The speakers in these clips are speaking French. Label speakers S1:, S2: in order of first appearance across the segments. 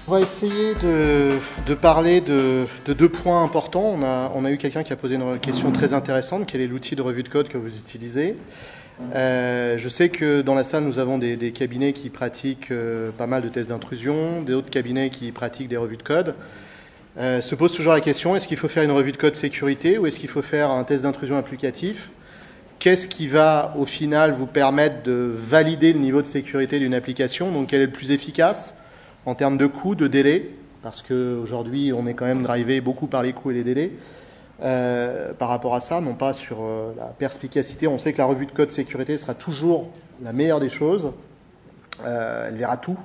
S1: On va essayer de parler de deux points importants. On a eu quelqu'un qui a posé une question très intéressante. Quel est l'outil de revue de code que vous utilisez? Je sais que dans la salle, nous avons des cabinets qui pratiquent pas mal de tests d'intrusion, d'autres cabinets qui pratiquent des revues de code. Se pose toujours la question, est-ce qu'il faut faire une revue de code sécurité ou est-ce qu'il faut faire un test d'intrusion applicatif? Qu'est-ce qui va, au final, vous permettre de valider le niveau de sécurité d'une application? Donc, quel est le plus efficace en termes de coûts, de délais? Parce qu'aujourd'hui, on est quand même drivé beaucoup par les coûts et les délais. Par rapport à ça, non pas sur la perspicacité. On sait que la revue de code sécurité sera toujours la meilleure des choses. Elle verra tout.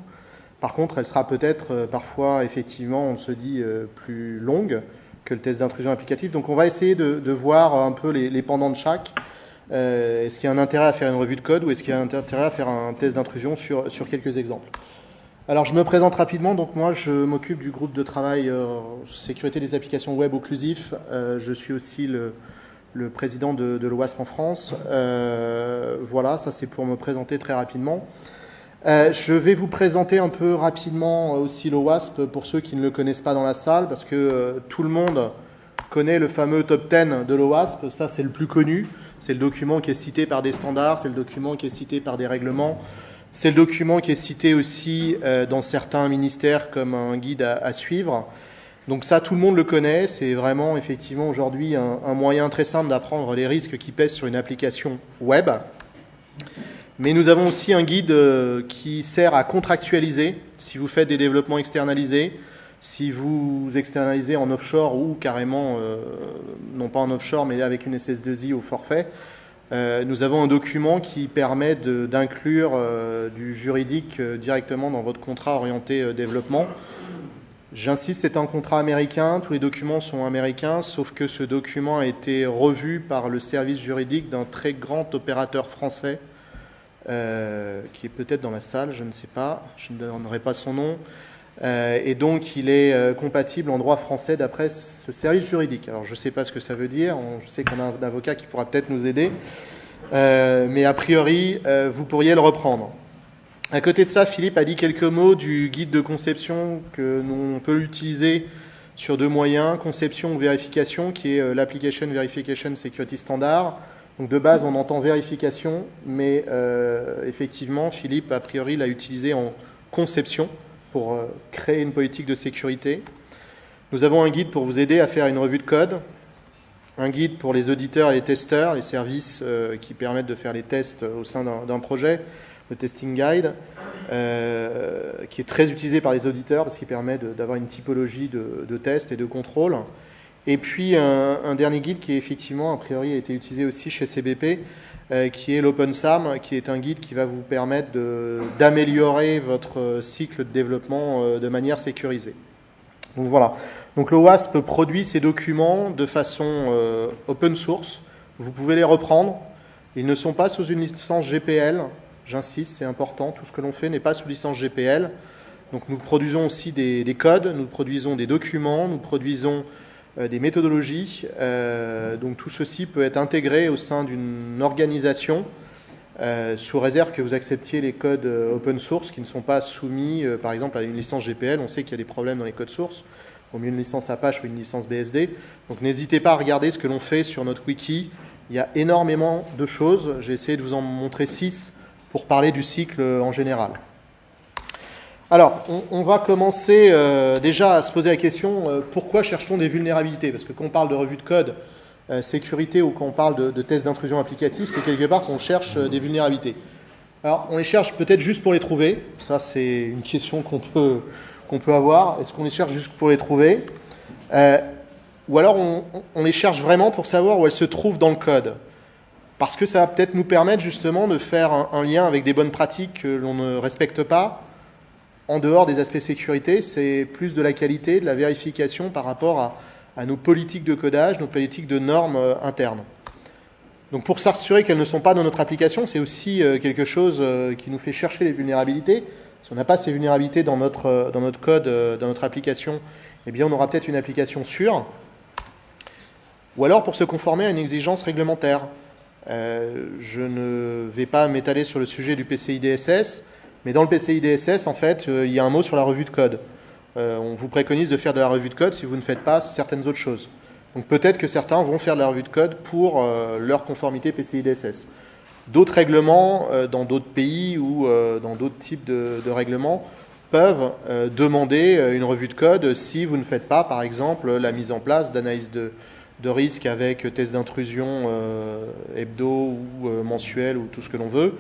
S1: Par contre, elle sera peut-être parfois, effectivement, on se dit, plus longue que le test d'intrusion applicatif. Donc, on va essayer de voir un peu les pendants de chaque. Est-ce qu'il y a un intérêt à faire une revue de code ou est-ce qu'il y a un intérêt à faire un test d'intrusion sur quelques exemples? Alors, je me présente rapidement. Donc, moi, je m'occupe du groupe de travail sécurité des applications web occlusif. Je suis aussi le président de l'OWASP en France. Voilà, ça c'est pour me présenter très rapidement. Je vais vous présenter un peu rapidement aussi l'OWASP pour ceux qui ne le connaissent pas dans la salle, parce que tout le monde connaît le fameux top 10 de l'OWASP. Ça, c'est le plus connu. C'est le document qui est cité par des standards, c'est le document qui est cité par des règlements. C'est le document qui est cité aussi dans certains ministères comme un guide à suivre. Donc ça, tout le monde le connaît. C'est vraiment, effectivement, aujourd'hui un moyen très simple d'apprendre les risques qui pèsent sur une application web. Mais nous avons aussi un guide qui sert à contractualiser si vous faites des développements externalisés, si vous externalisez en offshore ou carrément, non pas en offshore, mais avec une SS2I au forfait. Nous avons un document qui permet d'inclure du juridique directement dans votre contrat orienté développement. J'insiste, c'est un contrat américain, tous les documents sont américains, sauf que ce document a été revu par le service juridique d'un très grand opérateur français, qui est peut-être dans la salle, je ne sais pas, je ne donnerai pas son nom. Et donc, il est compatible en droit français d'après ce service juridique. Alors, je ne sais pas ce que ça veut dire. Je sais qu'on a un avocat qui pourra peut-être nous aider. Mais a priori, vous pourriez le reprendre. À côté de ça, Philippe a dit quelques mots du guide de conception que nous, on peut l'utiliser sur deux moyens, conception ou vérification, qui est l'Application Verification Security Standard. Donc, de base, on entend vérification, mais effectivement, Philippe, a priori, l'a utilisé en conception pour créer une politique de sécurité. Nous avons un guide pour vous aider à faire une revue de code, un guide pour les auditeurs et les testeurs, les services qui permettent de faire les tests au sein d'un projet, le Testing Guide, qui est très utilisé par les auditeurs parce qu'il permet d'avoir une typologie de tests et de contrôle. Et puis un dernier guide qui effectivement, a priori, a été utilisé aussi chez CBP, qui est l'OpenSAM, qui est un guide qui va vous permettre d'améliorer votre cycle de développement de manière sécurisée. Donc voilà. Donc le WASP produit ces documents de façon open source. Vous pouvez les reprendre. Ils ne sont pas sous une licence GPL. J'insiste, c'est important. Tout ce que l'on fait n'est pas sous licence GPL. Donc nous produisons aussi des codes, nous produisons des documents, nous produisons des méthodologies. Donc tout ceci peut être intégré au sein d'une organisation sous réserve que vous acceptiez les codes open source qui ne sont pas soumis, par exemple, à une licence GPL. On sait qu'il y a des problèmes dans les codes sources. Au mieux une licence Apache ou une licence BSD. Donc n'hésitez pas à regarder ce que l'on fait sur notre wiki. Il y a énormément de choses. J'ai essayé de vous en montrer 6 pour parler du cycle en général. Alors, on va commencer déjà à se poser la question, pourquoi cherche-t-on des vulnérabilités? Parce que quand on parle de revue de code, sécurité, ou quand on parle de tests d'intrusion applicatif, c'est quelque part qu'on cherche des vulnérabilités. Alors, on les cherche peut-être juste pour les trouver. Ça, c'est une question qu'on peut avoir. Est-ce qu'on les cherche juste pour les trouver? Ou alors, on les cherche vraiment pour savoir où elles se trouvent dans le code. Parce que ça va peut-être nous permettre justement de faire un lien avec des bonnes pratiques que l'on ne respecte pas. En dehors des aspects sécurité, c'est plus de la qualité, de la vérification par rapport à nos politiques de codage, nos politiques de normes internes. Donc pour s'assurer qu'elles ne sont pas dans notre application, c'est aussi quelque chose qui nous fait chercher les vulnérabilités. Si on n'a pas ces vulnérabilités dans notre code, dans notre application, eh bien on aura peut-être une application sûre. Ou alors pour se conformer à une exigence réglementaire. Je ne vais pas m'étaler sur le sujet du PCI DSS, mais dans le PCI DSS, en fait, il y a un mot sur la revue de code. on vous préconise de faire de la revue de code si vous ne faites pas certaines autres choses. Donc peut-être que certains vont faire de la revue de code pour leur conformité PCI DSS. D'autres règlements, dans d'autres pays ou dans d'autres types de règlements, peuvent demander une revue de code si vous ne faites pas, par exemple, la mise en place d'analyse de risque avec test d'intrusion hebdo ou mensuel ou tout ce que l'on veut.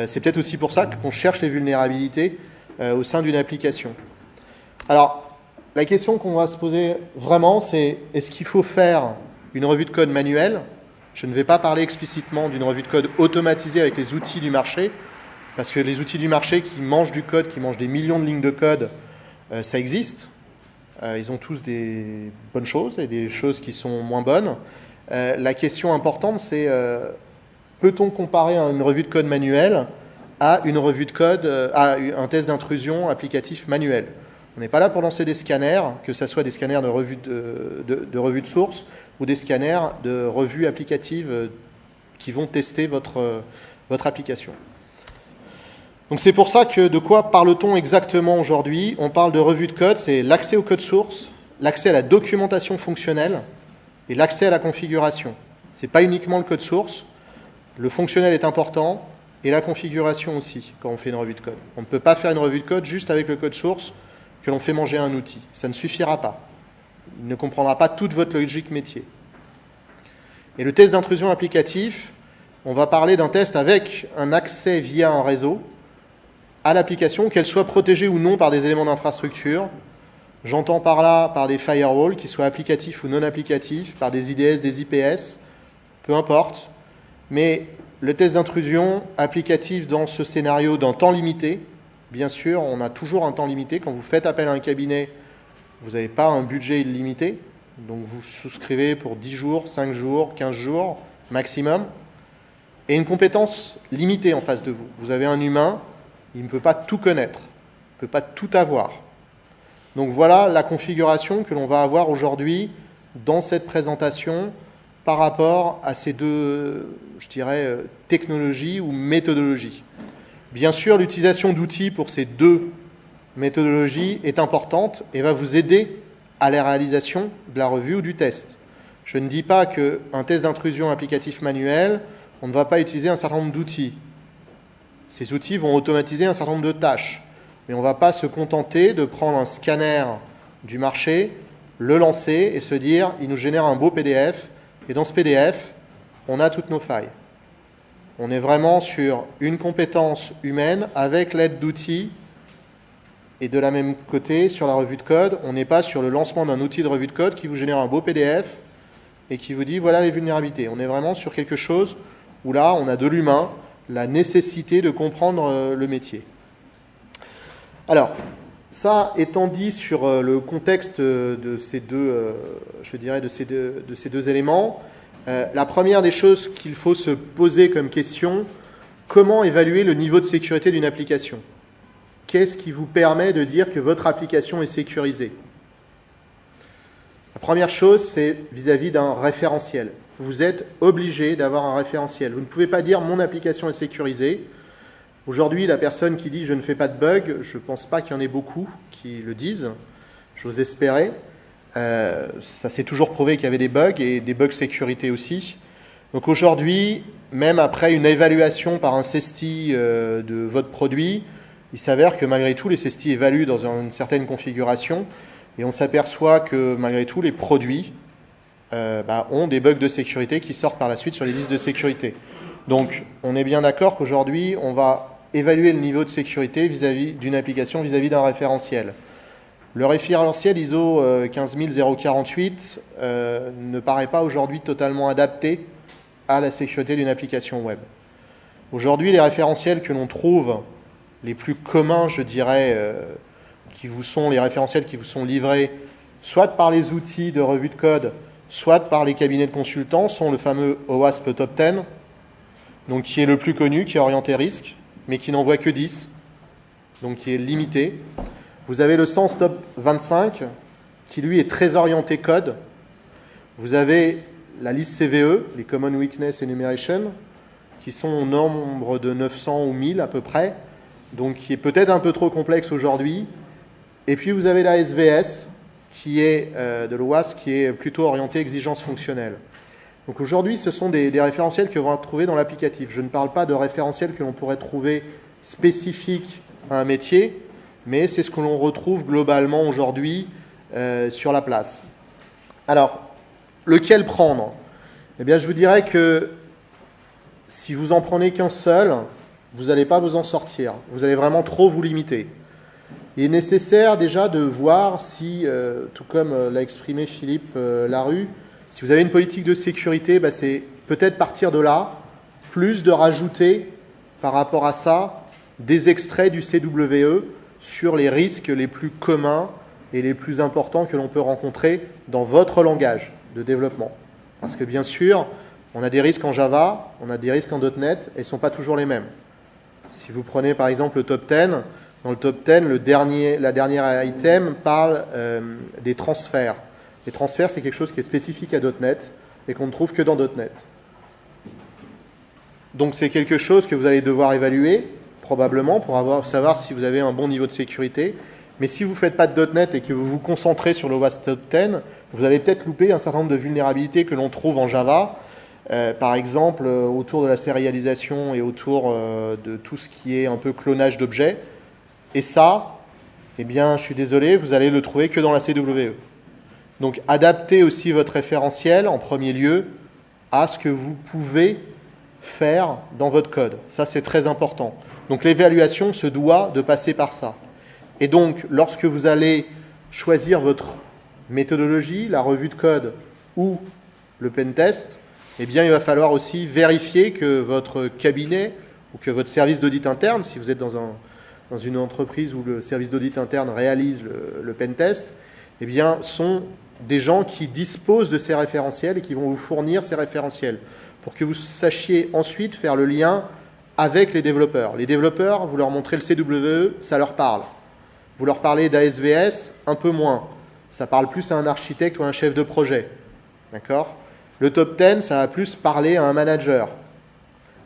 S1: C'est peut-être aussi pour ça qu'on cherche les vulnérabilités au sein d'une application. Alors, la question qu'on va se poser vraiment, c'est est-ce qu'il faut faire une revue de code manuelle? Je ne vais pas parler explicitement d'une revue de code automatisée avec les outils du marché, parce que les outils du marché qui mangent du code, qui mangent des millions de lignes de code, ça existe. Ils ont tous des bonnes choses et des choses qui sont moins bonnes. La question importante, c'est peut-on comparer une revue de code manuelle à une revue de code, à un test d'intrusion applicatif manuel? On n'est pas là pour lancer des scanners, que ce soit des scanners de revue de source ou des scanners de revue applicative qui vont tester votre application. Donc c'est pour ça que de quoi parle-t-on exactement aujourd'hui? On parle de revue de code, c'est l'accès au code source, l'accès à la documentation fonctionnelle et l'accès à la configuration. Ce n'est pas uniquement le code source, le fonctionnel est important et la configuration aussi quand on fait une revue de code. On ne peut pas faire une revue de code juste avec le code source que l'on fait manger à un outil. Ça ne suffira pas. Il ne comprendra pas toute votre logique métier. Et le test d'intrusion applicatif, on va parler d'un test avec un accès via un réseau à l'application, qu'elle soit protégée ou non par des éléments d'infrastructure. J'entends par là par des firewalls, qu'ils soient applicatifs ou non applicatifs, par des IDS, des IPS, peu importe. Mais le test d'intrusion applicatif dans ce scénario d'un temps limité, bien sûr, on a toujours un temps limité. Quand vous faites appel à un cabinet, vous n'avez pas un budget illimité. Donc vous souscrivez pour 10 jours, 5 jours, 15 jours maximum. Et une compétence limitée en face de vous. Vous avez un humain, il ne peut pas tout connaître, il ne peut pas tout avoir. Donc voilà la configuration que l'on va avoir aujourd'hui dans cette présentation par rapport à ces deux, je dirais, technologies ou méthodologies. Bien sûr, l'utilisation d'outils pour ces deux méthodologies est importante et va vous aider à la réalisation de la revue ou du test. Je ne dis pas qu'un test d'intrusion applicatif manuel, on ne va pas utiliser un certain nombre d'outils. Ces outils vont automatiser un certain nombre de tâches. Mais on ne va pas se contenter de prendre un scanner du marché, le lancer et se dire, il nous génère un beau PDF, et dans ce PDF, on a toutes nos failles. On est vraiment sur une compétence humaine avec l'aide d'outils et de la même côté, sur la revue de code, on n'est pas sur le lancement d'un outil de revue de code qui vous génère un beau PDF et qui vous dit voilà les vulnérabilités. On est vraiment sur quelque chose où là, on a de l'humain, la nécessité de comprendre le métier. Alors, ça étant dit sur le contexte de ces deux, je dirais, de ces deux éléments, la première des choses qu'il faut se poser comme question, comment évaluer le niveau de sécurité d'une application? Qu'est-ce qui vous permet de dire que votre application est sécurisée? La première chose, c'est vis-à-vis d'un référentiel. Vous êtes obligé d'avoir un référentiel. Vous ne pouvez pas dire « mon application est sécurisée ». Aujourd'hui, la personne qui dit « je ne fais pas de bugs », je ne pense pas qu'il y en ait beaucoup qui le disent. J'ose espérer. Ça s'est toujours prouvé qu'il y avait des bugs et des bugs sécurité aussi. Donc aujourd'hui, même après une évaluation par un CESTI de votre produit, il s'avère que malgré tout, les CESTI évaluent dans une certaine configuration et on s'aperçoit que malgré tout, les produits ont des bugs de sécurité qui sortent par la suite sur les listes de sécurité. Donc on est bien d'accord qu'aujourd'hui, on va évaluer le niveau de sécurité vis-à-vis d'une application, vis-à-vis d'un référentiel. Le référentiel ISO 15048 ne paraît pas aujourd'hui totalement adapté à la sécurité d'une application web. Aujourd'hui, les référentiels que l'on trouve, les plus communs, je dirais, les référentiels qui vous sont livrés, soit par les outils de revue de code, soit par les cabinets de consultants, sont le fameux OWASP Top 10, donc qui est le plus connu, qui est orienté risque, mais qui n'en voit que 10, donc qui est limité. Vous avez le SANS Top 25, qui lui est très orienté code. Vous avez la liste CVE, les Common Weakness Enumeration, qui sont au nombre de 900 ou 1000 à peu près, donc qui est peut-être un peu trop complexe aujourd'hui. Et puis vous avez la SVS, qui est de l'OWASP, qui est plutôt orientée exigence fonctionnelle. Donc aujourd'hui, ce sont des référentiels que l'on va trouver dans l'applicatif. Je ne parle pas de référentiels que l'on pourrait trouver spécifiques à un métier, mais c'est ce que l'on retrouve globalement aujourd'hui sur la place. Alors, lequel prendre? Eh bien, je vous dirais que si vous en prenez qu'un seul, vous n'allez pas vous en sortir. Vous allez vraiment trop vous limiter. Il est nécessaire déjà de voir si, tout comme l'a exprimé Philippe Larue, si vous avez une politique de sécurité, c'est peut-être partir de là, plus de rajouter par rapport à ça des extraits du CWE sur les risques les plus communs et les plus importants que l'on peut rencontrer dans votre langage de développement. Parce que bien sûr, on a des risques en Java, on a des risques en .NET, et ils ne sont pas toujours les mêmes. Si vous prenez par exemple le top 10, dans le top 10, la dernière item parle des transferts. Les transferts, c'est quelque chose qui est spécifique à .NET et qu'on ne trouve que dans .NET. Donc c'est quelque chose que vous allez devoir évaluer, probablement, pour savoir si vous avez un bon niveau de sécurité. Mais si vous ne faites pas de .NET et que vous vous concentrez sur le OWASP Top 10, vous allez peut-être louper un certain nombre de vulnérabilités que l'on trouve en Java, par exemple autour de la sérialisation et autour de tout ce qui est un peu clonage d'objets. Et ça, eh bien, je suis désolé, vous allez le trouver que dans la CWE. Donc, adaptez aussi votre référentiel, en premier lieu, à ce que vous pouvez faire dans votre code. Ça, c'est très important. Donc, l'évaluation se doit de passer par ça. Et donc, lorsque vous allez choisir votre méthodologie, la revue de code ou le pentest, eh bien, il va falloir aussi vérifier que votre cabinet ou que votre service d'audit interne, si vous êtes dans une entreprise où le service d'audit interne réalise le pentest, eh bien, sont des gens qui disposent de ces référentiels et qui vont vous fournir ces référentiels pour que vous sachiez ensuite faire le lien avec les développeurs. Les développeurs, vous leur montrez le CWE, ça leur parle. Vous leur parlez d'ASVS, un peu moins. Ça parle plus à un architecte ou à un chef de projet. D'accord ? Le top 10, ça va plus parler à un manager.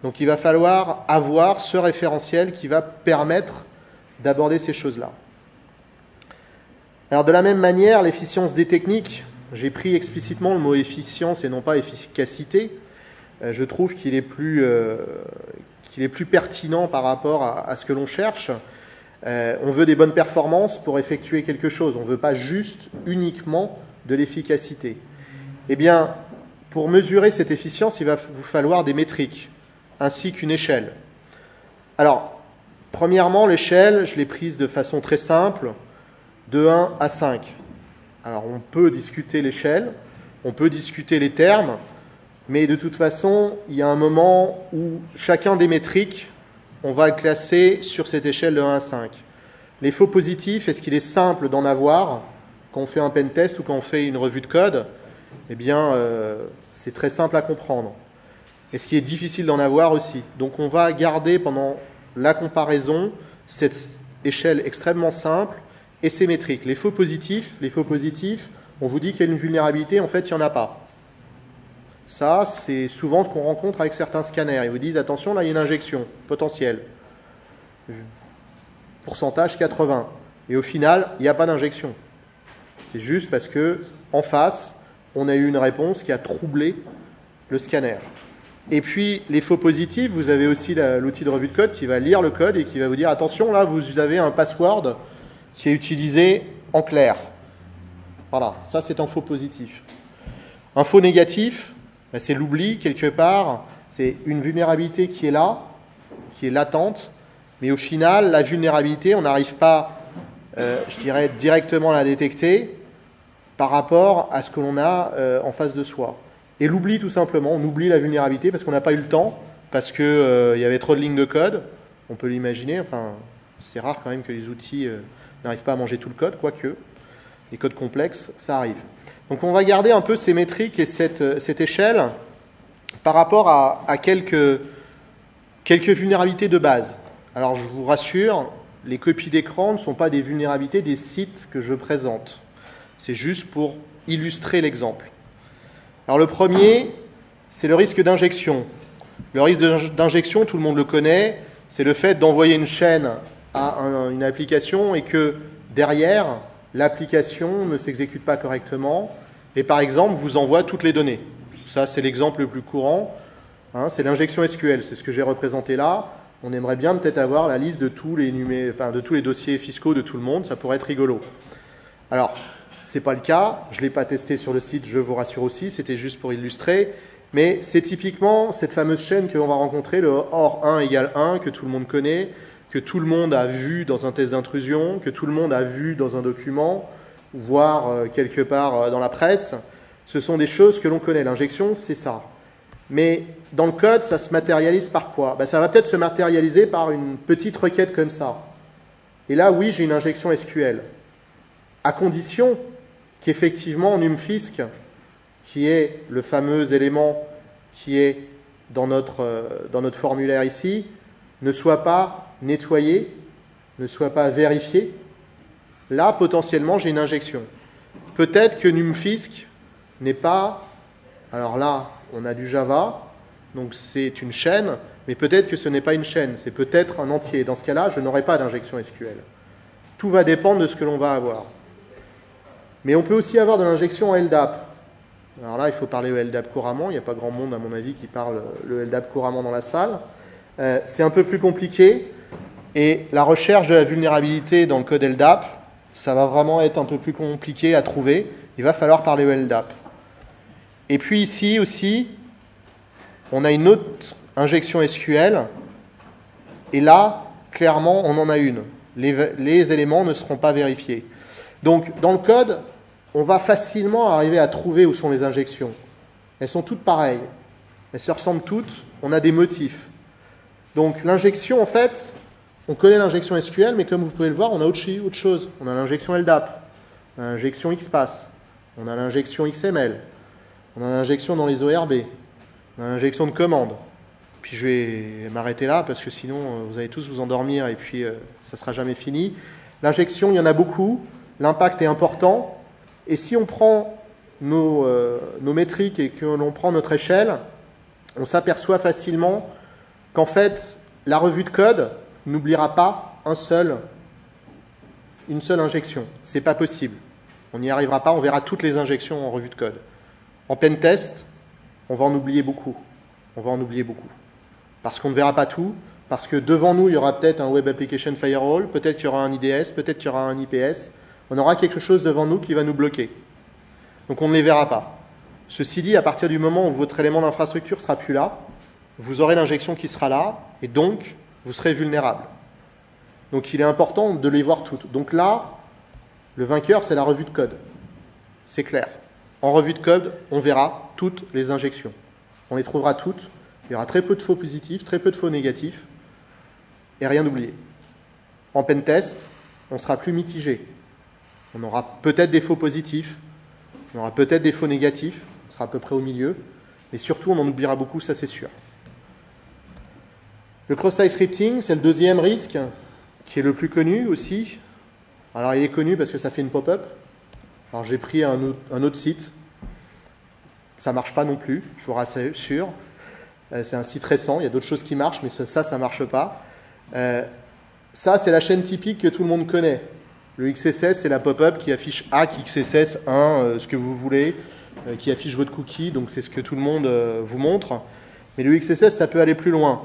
S1: Donc il va falloir avoir ce référentiel qui va permettre d'aborder ces choses-là. Alors de la même manière, l'efficience des techniques, j'ai pris explicitement le mot efficience et non pas efficacité. Je trouve qu'il est plus pertinent par rapport à ce que l'on cherche. On veut des bonnes performances pour effectuer quelque chose. On ne veut pas juste uniquement de l'efficacité. Eh bien, pour mesurer cette efficience, il va vous falloir des métriques, ainsi qu'une échelle. Alors, premièrement, l'échelle, je l'ai prise de façon très simple, de 1 à 5. Alors, on peut discuter l'échelle, on peut discuter les termes, mais de toute façon, il y a un moment où chacun des métriques, on va le classer sur cette échelle de 1 à 5. Les faux positifs, est-ce qu'il est simple d'en avoir quand on fait un pentest ou quand on fait une revue de code? Eh bien, c'est très simple à comprendre. Et ce qui est difficile d'en avoir aussi. Donc, on va garder pendant la comparaison cette échelle extrêmement simple et ces métriques. Les faux positifs, on vous dit qu'il y a une vulnérabilité, en fait, il n'y en a pas. Ça, c'est souvent ce qu'on rencontre avec certains scanners. Ils vous disent, attention, là, il y a une injection potentielle. Pourcentage 80. Et au final, il n'y a pas d'injection. C'est juste parce que en face, on a eu une réponse qui a troublé le scanner. Et puis, les faux positifs, vous avez aussi l'outil de revue de code qui va lire le code et qui va vous dire, attention, là, vous avez un password qui est utilisé en clair. Voilà, ça, c'est un faux positif. Un faux négatif, c'est l'oubli, quelque part. C'est une vulnérabilité qui est là, qui est latente, mais au final, la vulnérabilité, on n'arrive pas, je dirais, directement à la détecter par rapport à ce que l'on a en face de soi. Et l'oubli, tout simplement, on oublie la vulnérabilité parce qu'on n'a pas eu le temps, parce qu'il y avait trop de lignes de code, on peut l'imaginer, enfin, c'est rare quand même que les outils n'arrivent pas à manger tout le code, quoique, les codes complexes, ça arrive. Donc on va garder un peu ces métriques et cette échelle par rapport à quelques vulnérabilités de base. Alors je vous rassure, les copies d'écran ne sont pas des vulnérabilités des sites que je présente. C'est juste pour illustrer l'exemple. Alors le premier, c'est le risque d'injection. Le risque d'injection, tout le monde le connaît, c'est le fait d'envoyer une chaîne à une application et que derrière, l'application ne s'exécute pas correctement et par exemple vous envoie toutes les données. Ça, c'est l'exemple le plus courant. Hein, c'est l'injection SQL, c'est ce que j'ai représenté là. On aimerait bien peut-être avoir la liste de tous les dossiers fiscaux de tout le monde, ça pourrait être rigolo. Alors, ce n'est pas le cas, je ne l'ai pas testé sur le site, je vous rassure aussi, c'était juste pour illustrer, mais c'est typiquement cette fameuse chaîne que l'on va rencontrer, le OR 1 égale 1, que tout le monde connaît, que tout le monde a vu dans un test d'intrusion, que tout le monde a vu dans un document, voire quelque part dans la presse. Ce sont des choses que l'on connaît, l'injection, c'est ça. Mais dans le code, ça se matérialise par quoi? Ça va peut-être se matérialiser par une petite requête comme ça. Et là, oui, j'ai une injection SQL. À condition qu'effectivement, numFisc, qui est le fameux élément qui est dans notre formulaire ici, ne soit pas nettoyé, ne soit pas vérifié. Là, potentiellement, j'ai une injection. Peut-être que numFisc n'est pas... Alors là, on a du Java, donc c'est une chaîne, mais peut-être que ce n'est pas une chaîne, c'est peut-être un entier. Dans ce cas-là, je n'aurai pas d'injection SQL. Tout va dépendre de ce que l'on va avoir. Mais on peut aussi avoir de l'injection en LDAP. Alors là, il faut parler le LDAP couramment. Il n'y a pas grand monde, à mon avis, qui parle le LDAP couramment dans la salle. C'est un peu plus compliqué. Et la recherche de la vulnérabilité dans le code LDAP, ça va vraiment être un peu plus compliqué à trouver. Il va falloir parler le LDAP. Et puis ici aussi, on a une autre injection SQL. Et là, clairement, on en a une. Les éléments ne seront pas vérifiés. Donc, dans le code, on va facilement arriver à trouver où sont les injections. Elles sont toutes pareilles. Elles se ressemblent toutes. On a des motifs. Donc, l'injection, en fait, on connaît l'injection SQL, mais comme vous pouvez le voir, on a autre chose. On a l'injection LDAP, on a l'injection XPath, on a l'injection XML, on a l'injection dans les ORB, on a l'injection de commande. Puis je vais m'arrêter là, parce que sinon, vous allez tous vous endormir, et puis ça ne sera jamais fini. L'injection, il y en a beaucoup. L'impact est important. Et si on prend nos métriques et que l'on prend notre échelle, on s'aperçoit facilement qu'en fait, la revue de code n'oubliera pas une seule injection. Ce n'est pas possible. On n'y arrivera pas, on verra toutes les injections en revue de code. En pentest, on va en oublier beaucoup. On va en oublier beaucoup. Parce qu'on ne verra pas tout, parce que devant nous, il y aura peut-être un Web Application Firewall, peut-être qu'il y aura un IDS, peut-être qu'il y aura un IPS. On aura quelque chose devant nous qui va nous bloquer. Donc on ne les verra pas. Ceci dit, à partir du moment où votre élément d'infrastructure ne sera plus là, vous aurez l'injection qui sera là, et donc vous serez vulnérable. Donc il est important de les voir toutes. Donc là, le vainqueur, c'est la revue de code. C'est clair. En revue de code, on verra toutes les injections. On les trouvera toutes. Il y aura très peu de faux positifs, très peu de faux négatifs, et rien d'oublié. En pentest, on sera plus mitigé. On aura peut-être des faux positifs, on aura peut-être des faux négatifs, on sera à peu près au milieu, mais surtout on en oubliera beaucoup, ça c'est sûr. Le cross-site scripting, c'est le deuxième risque, qui est le plus connu aussi. Alors il est connu parce que ça fait une pop-up. Alors j'ai pris un autre site, ça ne marche pas non plus, je vous rassure. C'est un site récent, il y a d'autres choses qui marchent, mais ça ne marche pas. Ça, c'est la chaîne typique que tout le monde connaît. Le XSS, c'est la pop-up qui affiche hack XSS 1, ce que vous voulez, qui affiche votre cookie, donc c'est ce que tout le monde vous montre. Mais le XSS, ça peut aller plus loin.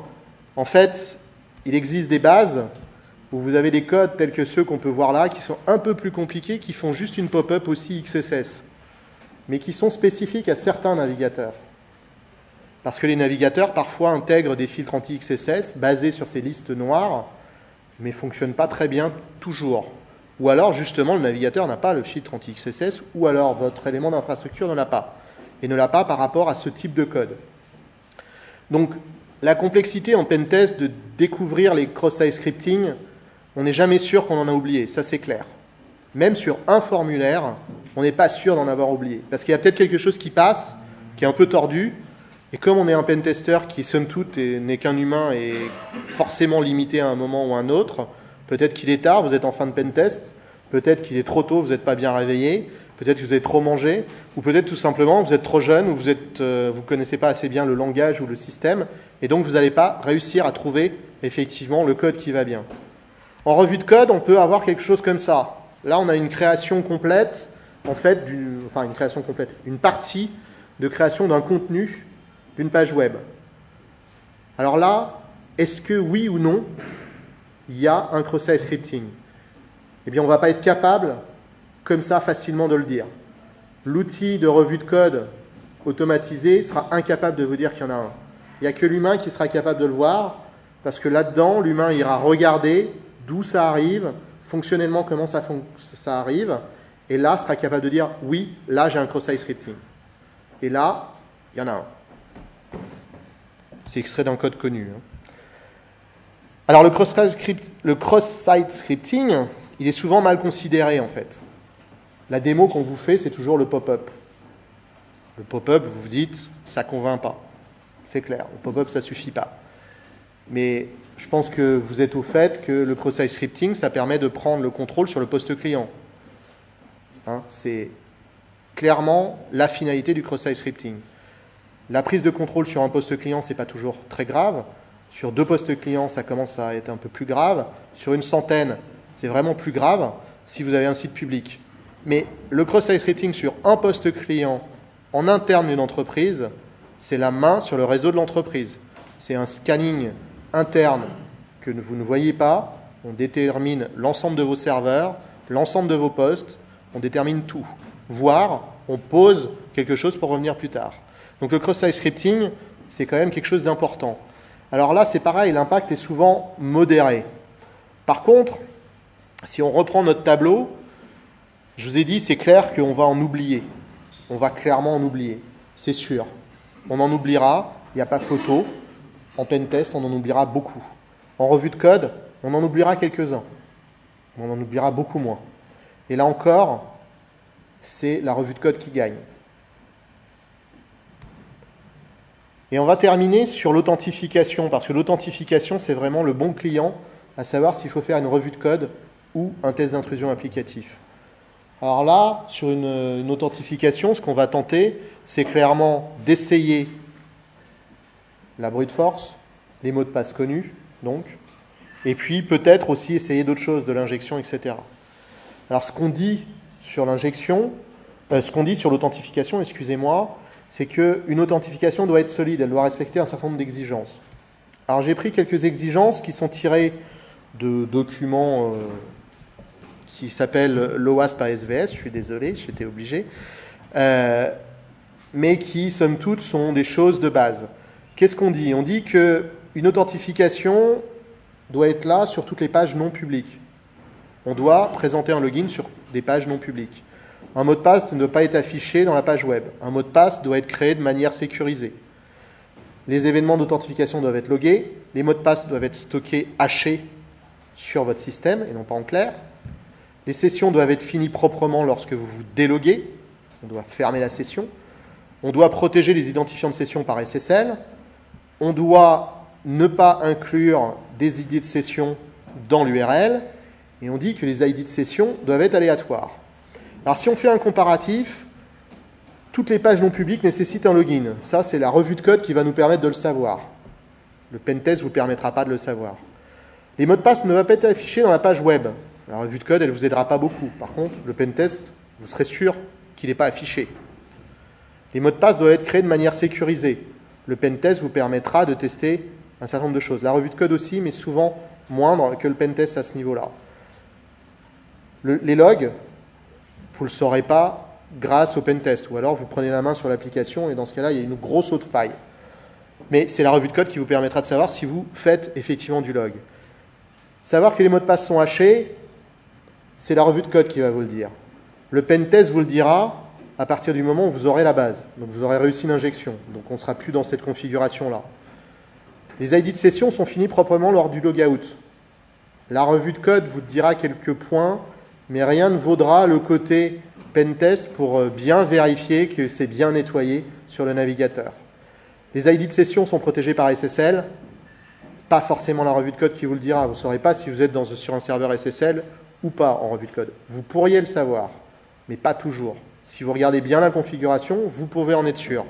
S1: En fait, il existe des bases où vous avez des codes tels que ceux qu'on peut voir là, qui sont un peu plus compliqués, qui font juste une pop-up aussi XSS, mais qui sont spécifiques à certains navigateurs. Parce que les navigateurs, parfois, intègrent des filtres anti-XSS basés sur ces listes noires, mais ne fonctionnent pas très bien toujours. Ou alors, justement, le navigateur n'a pas le filtre anti-XSS, ou alors votre élément d'infrastructure ne l'a pas. Et ne l'a pas par rapport à ce type de code. Donc, la complexité en pentest de découvrir les cross-site scripting, on n'est jamais sûr qu'on en a oublié, ça c'est clair. Même sur un formulaire, on n'est pas sûr d'en avoir oublié. Parce qu'il y a peut-être quelque chose qui passe, qui est un peu tordu, et comme on est un pentester qui, somme toute, n'est qu'un humain et forcément limité à un moment ou à un autre, peut-être qu'il est tard, vous êtes en fin de pentest, peut-être qu'il est trop tôt, vous n'êtes pas bien réveillé, peut-être que vous avez trop mangé, ou peut-être tout simplement vous êtes trop jeune, ou vous ne connaissez pas assez bien le langage ou le système, et donc vous n'allez pas réussir à trouver effectivement le code qui va bien. En revue de code, on peut avoir quelque chose comme ça. Là, on a une création complète, en fait, une partie de création d'un contenu d'une page web. Alors là, est-ce que oui ou non, il y a un cross-site scripting? Eh bien, on ne va pas être capable, comme ça, facilement de le dire. L'outil de revue de code automatisé sera incapable de vous dire qu'il y en a un. Il n'y a que l'humain qui sera capable de le voir, parce que là-dedans, l'humain ira regarder d'où ça arrive, fonctionnellement comment ça arrive, et là, sera capable de dire, oui, là, j'ai un cross-site scripting. Et là, il y en a un. C'est extrait d'un code connu. Alors, le cross-site scripting, il est souvent mal considéré, en fait. La démo qu'on vous fait, c'est toujours le pop-up. Le pop-up, vous vous dites, ça ne convainc pas. C'est clair, le pop-up, ça ne suffit pas. Mais je pense que vous êtes au fait que le cross-site scripting, ça permet de prendre le contrôle sur le poste client. C'est clairement la finalité du cross-site scripting. La prise de contrôle sur un poste client, ce n'est pas toujours très grave. Sur 2 postes clients, ça commence à être un peu plus grave. Sur une centaine, c'est vraiment plus grave si vous avez un site public. Mais le cross-site scripting sur un poste client en interne d'une entreprise, c'est la main sur le réseau de l'entreprise. C'est un scanning interne que vous ne voyez pas. On détermine l'ensemble de vos serveurs, l'ensemble de vos postes, on détermine tout. Voire, on pose quelque chose pour revenir plus tard. Donc le cross-site scripting, c'est quand même quelque chose d'important. Alors là, c'est pareil, l'impact est souvent modéré. Par contre, si on reprend notre tableau, je vous ai dit, c'est clair qu'on va en oublier. On va clairement en oublier, c'est sûr. On en oubliera, il n'y a pas photo. En pentest, on en oubliera beaucoup. En revue de code, on en oubliera quelques-uns. On en oubliera beaucoup moins. Et là encore, c'est la revue de code qui gagne. Et on va terminer sur l'authentification, parce que l'authentification, c'est vraiment le bon client à savoir s'il faut faire une revue de code ou un test d'intrusion applicatif. Alors là, sur une authentification, ce qu'on va tenter, c'est clairement d'essayer la brute force, les mots de passe connus, donc, et puis peut-être aussi essayer d'autres choses, de l'injection, etc. Alors ce qu'on dit sur l'injection, ce qu'on dit sur l'authentification, excusez-moi, c'est qu'une authentification doit être solide, elle doit respecter un certain nombre d'exigences. Alors j'ai pris quelques exigences qui sont tirées de documents qui s'appellent l'OWASP ASVS, je suis désolé, j'étais obligé, mais qui, somme toute, sont des choses de base. Qu'est-ce qu'on dit? On dit qu'une authentification doit être là sur toutes les pages non publiques. On doit présenter un login sur des pages non publiques. Un mot de passe ne doit pas être affiché dans la page web. Un mot de passe doit être créé de manière sécurisée. Les événements d'authentification doivent être logués. Les mots de passe doivent être stockés hachés sur votre système et non pas en clair. Les sessions doivent être finies proprement lorsque vous vous déloguez. On doit fermer la session. On doit protéger les identifiants de session par SSL. On doit ne pas inclure des ID de session dans l'URL. Et on dit que les ID de session doivent être aléatoires. Alors si on fait un comparatif, toutes les pages non publiques nécessitent un login. Ça, c'est la revue de code qui va nous permettre de le savoir. Le pentest ne vous permettra pas de le savoir. Les mots de passe ne doivent pas être affichés dans la page web. La revue de code, elle ne vous aidera pas beaucoup. Par contre, le pentest, vous serez sûr qu'il n'est pas affiché. Les mots de passe doivent être créés de manière sécurisée. Le pentest vous permettra de tester un certain nombre de choses. La revue de code aussi, mais souvent moindre que le pentest à ce niveau-là. Les logs, vous ne le saurez pas grâce au pentest. Ou alors vous prenez la main sur l'application et dans ce cas-là, il y a une grosse autre faille. Mais c'est la revue de code qui vous permettra de savoir si vous faites effectivement du log. Savoir que les mots de passe sont hachés, c'est la revue de code qui va vous le dire. Le pentest vous le dira à partir du moment où vous aurez la base. Donc vous aurez réussi l'injection. Donc on ne sera plus dans cette configuration-là. Les ID de session sont finis proprement lors du logout. La revue de code vous dira quelques points, mais rien ne vaudra le côté pentest pour bien vérifier que c'est bien nettoyé sur le navigateur. Les ID de session sont protégés par SSL, pas forcément la revue de code qui vous le dira. Vous ne saurez pas si vous êtes sur un serveur SSL ou pas en revue de code. Vous pourriez le savoir, mais pas toujours. Si vous regardez bien la configuration, vous pouvez en être sûr.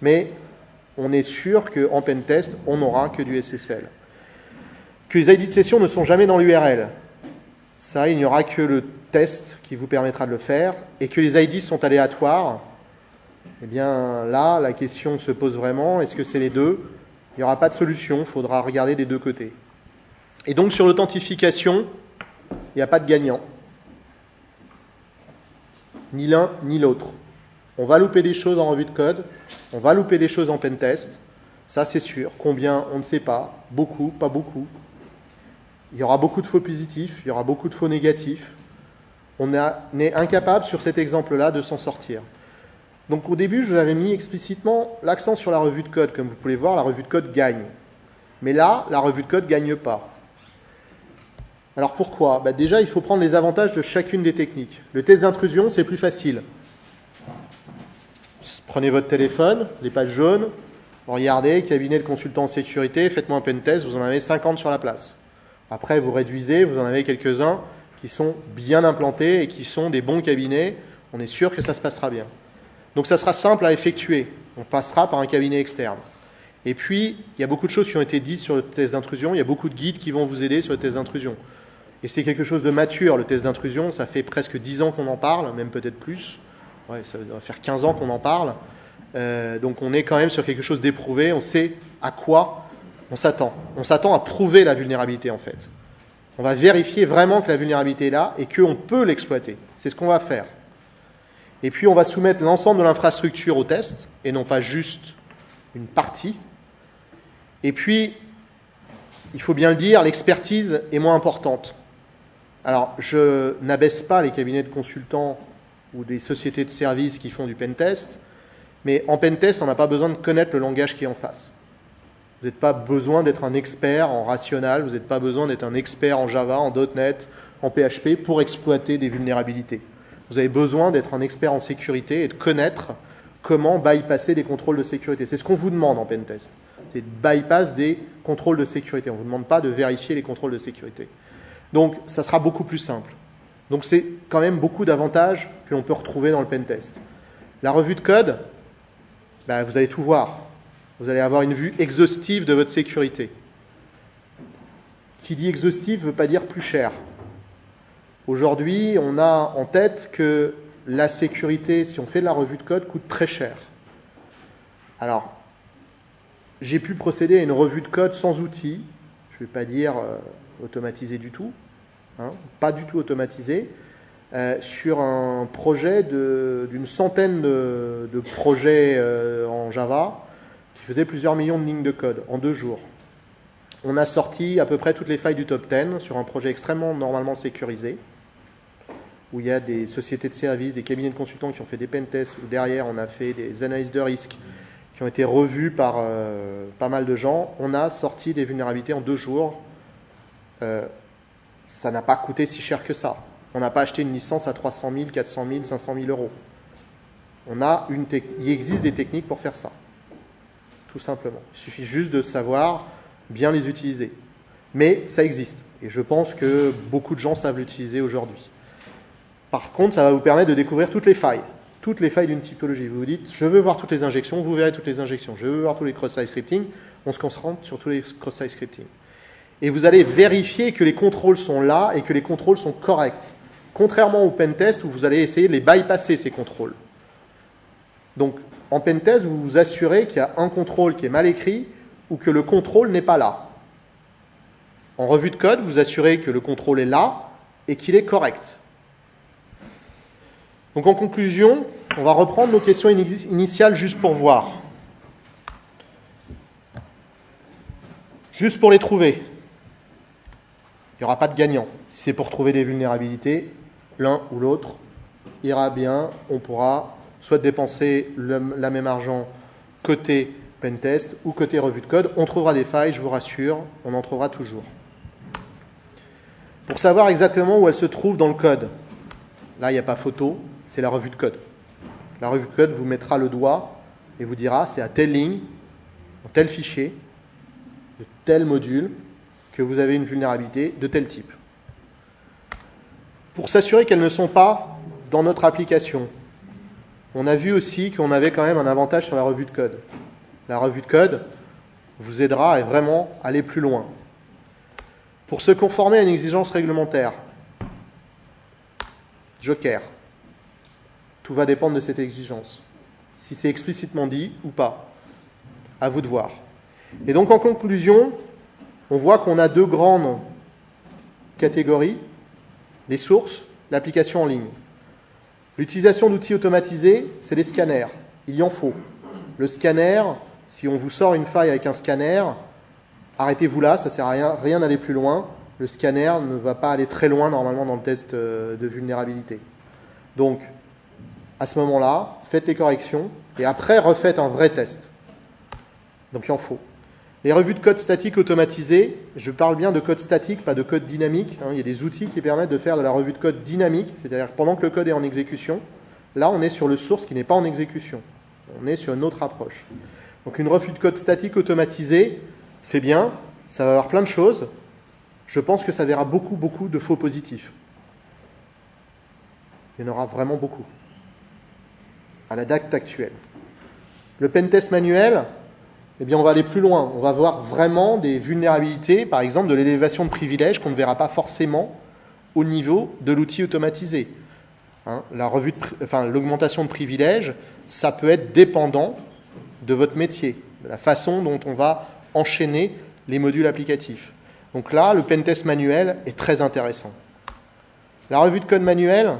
S1: Mais on est sûr qu'en pentest, on n'aura que du SSL. Que les ID de session ne sont jamais dans l'URL. Ça, il n'y aura que le test qui vous permettra de le faire, et que les ID sont aléatoires. Eh bien là, la question se pose vraiment, est-ce que c'est les deux? Il n'y aura pas de solution, il faudra regarder des deux côtés. Et donc sur l'authentification, il n'y a pas de gagnant. Ni l'un ni l'autre. On va louper des choses en revue de code, on va louper des choses en pentest, ça c'est sûr. Combien, on ne sait pas. Beaucoup, pas beaucoup. Il y aura beaucoup de faux positifs, il y aura beaucoup de faux négatifs. On est incapable sur cet exemple-là de s'en sortir. Donc au début, je vous avais mis explicitement l'accent sur la revue de code. Comme vous pouvez voir, la revue de code gagne. Mais là, la revue de code ne gagne pas. Alors pourquoi? Déjà, il faut prendre les avantages de chacune des techniques. Le test d'intrusion, c'est plus facile. Prenez votre téléphone, les pages jaunes, regardez, cabinet de consultant en sécurité, faites-moi un pentest, vous en avez 50 sur la place. Après, vous réduisez, vous en avez quelques-uns qui sont bien implantés et qui sont des bons cabinets. On est sûr que ça se passera bien. Donc ça sera simple à effectuer. On passera par un cabinet externe. Et puis, il y a beaucoup de choses qui ont été dites sur le test d'intrusion. Il y a beaucoup de guides qui vont vous aider sur le test d'intrusion. Et c'est quelque chose de mature, le test d'intrusion. Ça fait presque 10 ans qu'on en parle, même peut-être plus. Ouais, ça va faire 15 ans qu'on en parle. Donc on est quand même sur quelque chose d'éprouvé. On sait à quoi on s'attend. On s'attend à prouver la vulnérabilité, en fait. On va vérifier vraiment que la vulnérabilité est là et qu'on peut l'exploiter. C'est ce qu'on va faire. Et puis on va soumettre l'ensemble de l'infrastructure au test, et non pas juste une partie. Et puis, il faut bien le dire, l'expertise est moins importante. Alors, je n'abaisse pas les cabinets de consultants ou des sociétés de services qui font du pentest, mais en pentest, on n'a pas besoin de connaître le langage qui est en face. Vous n'avez pas besoin d'être un expert en Rational, vous n'avez pas besoin d'être un expert en Java, en .NET, en PHP pour exploiter des vulnérabilités. Vous avez besoin d'être un expert en sécurité et de connaître comment bypasser des contrôles de sécurité. C'est ce qu'on vous demande en pentest. C'est de bypass des contrôles de sécurité. On ne vous demande pas de vérifier les contrôles de sécurité. Donc, ça sera beaucoup plus simple. Donc, c'est quand même beaucoup d'avantages que l'on peut retrouver dans le pentest. La revue de code, vous allez tout voir. Vous allez avoir une vue exhaustive de votre sécurité. Qui dit exhaustive ne veut pas dire plus cher. Aujourd'hui, on a en tête que la sécurité, si on fait de la revue de code, coûte très cher. Alors, j'ai pu procéder à une revue de code sans outils, je ne vais pas dire automatisé du tout, pas du tout automatisé, sur un projet d'une centaine de projets en Java qui faisaient plusieurs millions de lignes de code en 2 jours. On a sorti à peu près toutes les failles du top 10 sur un projet extrêmement normalement sécurisé, où il y a des sociétés de services, des cabinets de consultants qui ont fait des pentests, où derrière on a fait des analyses de risque qui ont été revues par pas mal de gens. On a sorti des vulnérabilités en 2 jours. Ça n'a pas coûté si cher que ça. On n'a pas acheté une licence à 300 000, 400 000, 500 000 euros. Il existe des techniques pour faire ça, tout simplement. Il suffit juste de savoir bien les utiliser. Mais ça existe. Et je pense que beaucoup de gens savent l'utiliser aujourd'hui. Par contre, ça va vous permettre de découvrir toutes les failles d'une typologie. Vous vous dites, je veux voir toutes les injections, vous verrez toutes les injections. Je veux voir tous les cross-site scripting, on se concentre sur tous les cross-site scripting. Et vous allez vérifier que les contrôles sont là et que les contrôles sont corrects. Contrairement au pentest où vous allez essayer de les bypasser, ces contrôles. Donc, en pentest, vous vous assurez qu'il y a un contrôle qui est mal écrit ou que le contrôle n'est pas là. En revue de code, vous vous assurez que le contrôle est là et qu'il est correct. Donc en conclusion, on va reprendre nos questions initiales juste pour voir. Juste pour les trouver. Il n'y aura pas de gagnant. Si c'est pour trouver des vulnérabilités, l'un ou l'autre ira bien. On pourra soit dépenser la même argent côté pentest ou côté revue de code. On trouvera des failles, je vous rassure, on en trouvera toujours. Pour savoir exactement où elles se trouvent dans le code, là il n'y a pas photo, c'est la revue de code. La revue de code vous mettra le doigt et vous dira c'est à telle ligne, dans tel fichier, de tel module, que vous avez une vulnérabilité de tel type. Pour s'assurer qu'elles ne sont pas dans notre application, on a vu aussi qu'on avait quand même un avantage sur la revue de code. La revue de code vous aidera à vraiment aller plus loin. Pour se conformer à une exigence réglementaire, Joker. Tout va dépendre de cette exigence. Si c'est explicitement dit ou pas. À vous de voir. Et donc en conclusion, on voit qu'on a deux grandes catégories, les sources, l'application en ligne. L'utilisation d'outils automatisés, c'est les scanners. Il y en faut. Le scanner, si on vous sort une faille avec un scanner, arrêtez-vous là, ça ne sert à rien d'aller plus loin. Le scanner ne va pas aller très loin normalement dans le test de vulnérabilité. Donc, à ce moment-là, faites les corrections et après, refaites un vrai test. Donc, il en faut. Les revues de code statique automatisées, je parle bien de code statique, pas de code dynamique. Il y a des outils qui permettent de faire de la revue de code dynamique, c'est-à-dire que pendant que le code est en exécution, là, on est sur le source qui n'est pas en exécution. On est sur une autre approche. Donc, une revue de code statique automatisée, c'est bien, ça va avoir plein de choses. Je pense que ça verra beaucoup de faux positifs. Il y en aura vraiment beaucoup. À la date actuelle. Le pentest manuel, eh bien, on va aller plus loin. On va voir vraiment des vulnérabilités, par exemple de l'élévation de privilèges qu'on ne verra pas forcément au niveau de l'outil automatisé. L'augmentation de privilèges, ça peut être dépendant de votre métier, de la façon dont on va enchaîner les modules applicatifs. Donc là, le pentest manuel est très intéressant. La revue de code manuel,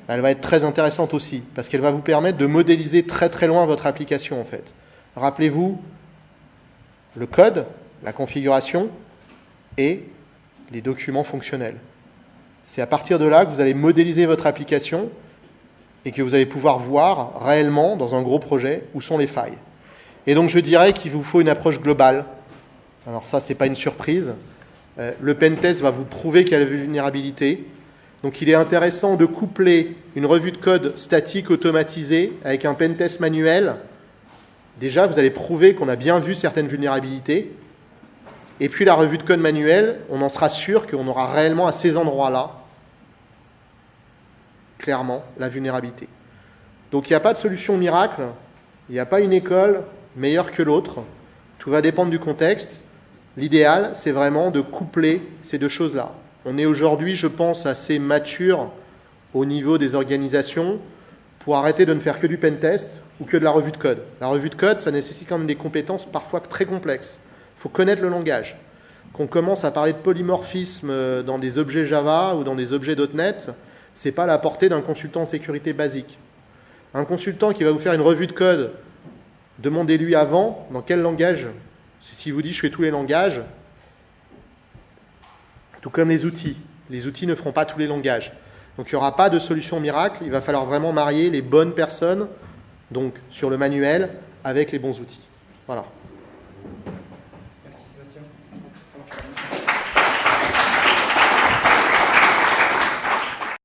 S1: elle va être très intéressante aussi, parce qu'elle va vous permettre de modéliser très loin votre application en fait. Rappelez-vous, le code, la configuration et les documents fonctionnels. C'est à partir de là que vous allez modéliser votre application et que vous allez pouvoir voir réellement, dans un gros projet, où sont les failles. Et donc je dirais qu'il vous faut une approche globale. Alors ça, c'est pas une surprise. Le pentest va vous prouver qu'il y a la vulnérabilité. Donc il est intéressant de coupler une revue de code statique automatisée avec un pentest manuel. Déjà, vous allez prouver qu'on a bien vu certaines vulnérabilités. Et puis la revue de code manuel, on en sera sûr qu'on aura réellement à ces endroits-là, clairement, la vulnérabilité. Donc il n'y a pas de solution miracle, il n'y a pas une école meilleure que l'autre. Tout va dépendre du contexte. L'idéal, c'est vraiment de coupler ces deux choses-là. On est aujourd'hui, je pense, assez mature au niveau des organisations pour arrêter de ne faire que du pentest ou que de la revue de code. La revue de code, ça nécessite quand même des compétences parfois très complexes. Il faut connaître le langage. Qu'on commence à parler de polymorphisme dans des objets Java ou dans des objets .NET, ce n'est pas la portée d'un consultant en sécurité basique. Un consultant qui va vous faire une revue de code, demandez-lui avant dans quel langage. S'il vous dit je fais tous les langages, tout comme les outils ne feront pas tous les langages. Donc il n'y aura pas de solution miracle, il va falloir vraiment marier les bonnes personnes, donc sur le manuel, avec les bons outils. Voilà.